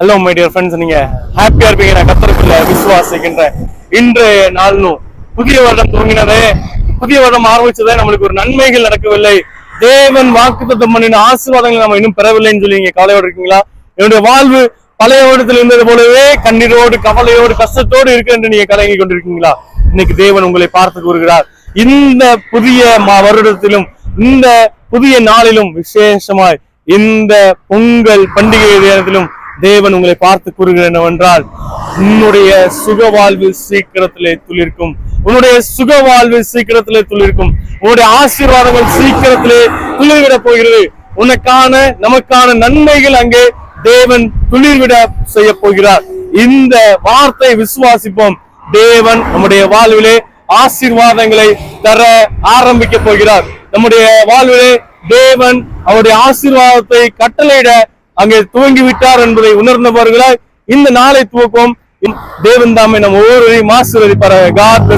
Hello my dear friends, நீங்க ஹாப்பியா இருப்பீங்க. நான் கர்த்தருக்குள்ள விசுவாசிக்கின்றேன். இன்றைய நாளும் புதிய வருடம் துவங்கினதே, புதிய வருடம் ஆரம்பிச்சதே நம்மளுக்கு ஒரு நன்மைகள் நடக்கவில்லை. தேவன் வாக்குத்தத்தம் பண்ணின ஆசீர்வாதங்களை நம்ம இன்னும் பெறவில்லைன்னு சொல்லி நீங்க கவலையோடு இருக்கீங்களா? என்னுடைய வாழ்வு பழைய வருடத்தில் இருந்தது போலவே கண்ணீரோடு, கவலையோடு, கஷ்டத்தோடு இருக்கு என்று நீங்க கலங்கி கொண்டிருக்கீங்களா? இன்னைக்கு தேவன் உங்களை பார்த்து கூறுகிறார். இந்த புதிய வருடத்திலும், இந்த புதிய நாளிலும், விசேஷமாய் இந்த பொங்கல் பண்டிகை நேரத்திலும் தேவன் உங்களை பார்த்து கூறுகிறேன் என்னவென்றால், உன்னுடைய சுகவாழ்வு சீக்கிரத்திலே துளிர்க்கும். உன்னுடைய சுகவாழ்வு சீக்கிரத்திலே துளிர்க்கும். உன்னுடைய ஆசீர்வாதங்கள் சீக்கிரத்திலே துளிர்விட போகிறது. உனக்கான, நமக்கான நன்மைகள் அங்கே தேவன் துளிர்விட செய்ய போகிறார். இந்த வார்த்தை விசுவாசிப்போம். தேவன் நம்முடைய வாழ்விலே ஆசீர்வாதங்களை தர ஆரம்பிக்க போகிறார். நம்முடைய வாழ்விலே தேவன் அவருடைய ஆசீர்வாதத்தை கட்டளையிட அங்கே துவங்கி விட்டார் என்பதை உணர்ந்தவர்களாய் இந்த நாளை துவக்கம். தேவன் தாமே நம்ம ஒவ்வொருவரையும் ஆசீர்வதிப்பார். God bless.